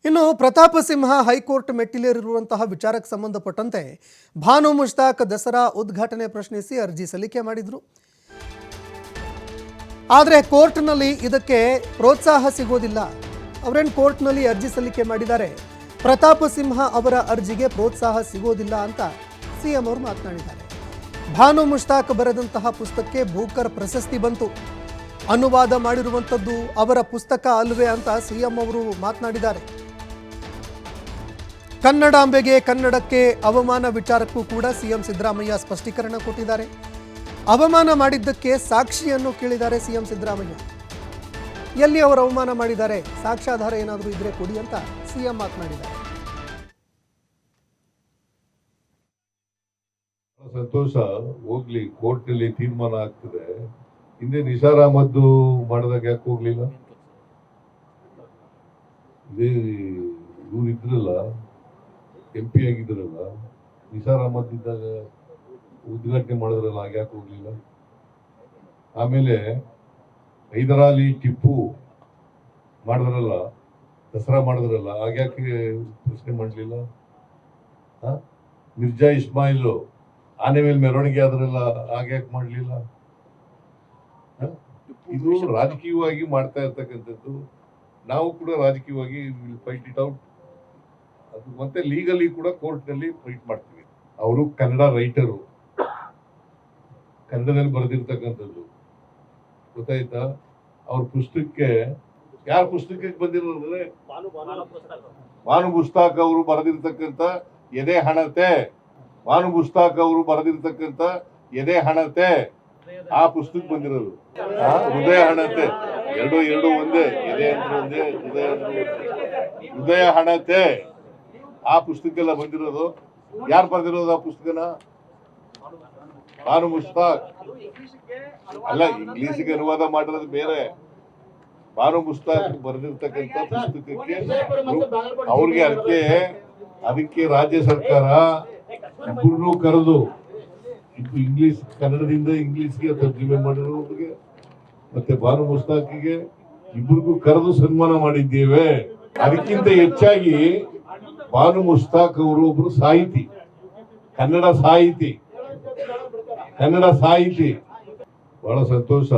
ಇನ್ನು ಪ್ರತಾಪ ಸಿಂಹ ಹೈಕೋರ್ಟ್ ಮೆಟ್ಟಿಲೇರಿರುವಂತಹ ವಿಚಾರಕ್ಕೆ ಸಂಬಂಧಪಟ್ಟಂತೆ ಭಾನು ಮುಷ್ತಾಕ್ ದಸರಾ ಉದ್ಘಾಟನೆ ಪ್ರಶ್ನಿಸಿ ಅರ್ಜಿ ಸಲ್ಲಿಕೆ ಮಾಡಿದ್ರು. ಆದರೆ ಕೋರ್ಟ್ನಲ್ಲಿ ಇದಕ್ಕೆ ಪ್ರೋತ್ಸಾಹ ಸಿಗೋದಿಲ್ಲ. ಅವರೇನು ಕೋರ್ಟ್ನಲ್ಲಿ ಅರ್ಜಿ ಸಲ್ಲಿಕೆ ಮಾಡಿದ್ದಾರೆ, ಪ್ರತಾಪ ಸಿಂಹ ಅವರ ಅರ್ಜಿಗೆ ಪ್ರೋತ್ಸಾಹ ಸಿಗೋದಿಲ್ಲ ಅಂತ ಸಿಎಂ ಅವರು ಮಾತನಾಡಿದ್ದಾರೆ. ಭಾನು ಮುಷ್ತಾಕ್ ಬರೆದಂತಹ ಪುಸ್ತಕಕ್ಕೆ ಬೂಕರ್ ಪ್ರಶಸ್ತಿ ಬಂತು. ಅನುವಾದ ಮಾಡಿರುವಂಥದ್ದು ಅವರ ಪುಸ್ತಕ ಅಲ್ವೇ ಅಂತ ಸಿಎಂ ಅವರು ಮಾತನಾಡಿದ್ದಾರೆ. ಕನ್ನಡಾಂಬೆಗೆ ಕನ್ನಡಕ್ಕೆ ಅವಮಾನ ವಿಚಾರಕ್ಕೂ ಕೂಡ ಸಿಎಂ ಸಿದ್ದರಾಮಯ್ಯ ಸ್ಪಷ್ಟೀಕರಣ ಕೊಟ್ಟಿದ್ದಾರೆ. ಅವಮಾನ ಮಾಡಿದ್ದಕ್ಕೆ ಸಾಕ್ಷಿಯನ್ನು ಕೇಳಿದ್ದಾರೆ ಸಿಎಂ ಸಿದ್ದರಾಮಯ್ಯ. ಎಲ್ಲಿ ಅವರು ಅವಮಾನ ಮಾಡಿದ್ದಾರೆ, ಸಾಕ್ಷ್ಯಾಧಾರ ಏನಾದರೂ ಇದ್ರೆ ಕೊಡಿ ಅಂತ ಸಿಎಂ ಮಾತನಾಡಿದ್ದಾರೆ. ಸಂತೋಷ, ಹೋಗ್ಲಿ, ಕೋರ್ಟ್ನಲ್ಲಿ ತೀರ್ಮಾನ ಆಗ್ತದೆ. ಹಿಂದೆ ನಿಸಾರ್ ಅಹಮದ್ ಮಾಡಿದಾಗ ಯಾಕೆ ಹೋಗ್ಲಿಲ್ಲ? ಇದೇ ಇವ್ರು ಇದ್ರಲ್ಲ, MP ಆಗಿದ್ರಲ್ಲ, ನಿಸಾರ್ ಅಹಮದ್ ಇದ್ದಾಗ ಉದ್ಘಾಟನೆ ಮಾಡಿದ್ರಲ್ಲ, ಯಾಕೆ ಹೋಗ್ಲಿಲ್ಲ? ಆಮೇಲೆ ಹೈದರಾಲಿ ಟಿಪ್ಪು ಮಾಡಿದ್ರಲ್ಲ, ದಸರಾ ಮಾಡಿದ್ರಲ್ಲ, ಯಾಕೆ ಪ್ರಶ್ನೆ ಮಾಡಲಿಲ್ಲ? ಮಿರ್ಜಾ ಇಸ್ಮಾಯಿಲ್ ಆನೆ ಮೇಲೆ ಮೆರವಣಿಗೆ ಆದ್ರಲ್ಲ, ಯಾಕೆ ಮಾಡಲಿಲ್ಲ? ಇದು ರಾಜಕೀಯವಾಗಿ ಮಾಡ್ತಾ ಇರ್ತಕ್ಕಂಥದ್ದು. ನಾವು ಕೂಡ ರಾಜಕೀಯವಾಗಿ ಫೈಟ್ ಇಟ್ ಔಟ್. ಅದು ಮತ್ತೆ ಲೀಗಲಿ ಕೂಡ ಕೋರ್ಟ್ ನಲ್ಲಿ ಫೈಟ್ ಮಾಡ್ತೀವಿ. ಅವರು ಕನ್ನಡ ರೈಟರು, ಕನ್ನಡದಲ್ಲಿ ಬರೆದಿರ್ತಕ್ಕಂಥದ್ದು, ಗೊತ್ತಾಯ್ತಾ? ಅವ್ರ ಪುಸ್ತಕಕ್ಕೆ, ಯಾರ ಪುಸ್ತಕಕ್ಕೆ ಬಂದಿರೋದ್ರೆ ಭಾನು ಮುಷ್ತಾಕ್ ಅವರು ಬರೆದಿರ್ತಕ್ಕಂಥ ಎದೆ ಹಣತೆ, ಭಾನು ಮುಷ್ತಾಕ್ ಅವರು ಬರೆದಿರ್ತಕ್ಕಂಥ ಎದೆ ಹಣತೆ, ಆ ಪುಸ್ತಕ ಬಂದಿರೋದು. ಹೃದಯ ಹಣತೆ, ಎರಡು ಒಂದೇ, ಎದೆ ಅಂದ್ರೆ ಒಂದೇ, ಹೃದಯ ಹಣತೆ, ಆ ಪುಸ್ತಕ ಎಲ್ಲ ಬಂದಿರೋದು. ಯಾರು ಬರೆದಿರೋದು ಆ ಪುಸ್ತಕನ? ಭಾನು ಮುಷ್ತಾಕ್ ಅಲ್ಲ, ಇಂಗ್ಲಿಷ್ಗೆ ಅನುವಾದ ಮಾಡಿರೋದು ಬೇರೆ. ಭಾನು ಮುಷ್ತಾಕ್ ಬರೆದಿರ್ತಕ್ಕಂಥ ಪುಸ್ತಕಕ್ಕೆ ಅವ್ರಿಗೆ ಅದಕ್ಕೆ ರಾಜ್ಯ ಸರ್ಕಾರ ಇಬ್ಬರನ್ನೂ ಕರೆದು, ಇಂಗ್ಲಿಷ್ ಕನ್ನಡದಿಂದ ಇಂಗ್ಲಿಷ್ಗೆ ತರ್ಜುಮೆ ಮಾಡಿರೋರಿಗೆ ಮತ್ತೆ ಭಾನು ಮುಷ್ತಾಕಿಗೆ ಇಬ್ಬರಿಗೂ ಕರೆದು ಸನ್ಮಾನ ಮಾಡಿದ್ದೇವೆ. ಅದಕ್ಕಿಂತ ಹೆಚ್ಚಾಗಿ ಭಾನು ಮುಷ್ತಾಕ್ ಅವರು ಒಬ್ರು ಸಾಹಿತಿ, ಕನ್ನಡ ಸಾಹಿತಿ. ಬಹಳ ಸಂತೋಷ,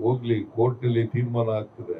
ಹೋಗ್ಲಿ, ಕೋರ್ಟ್ನಲ್ಲಿ ತೀರ್ಮಾನ ಆಗ್ತದೆ.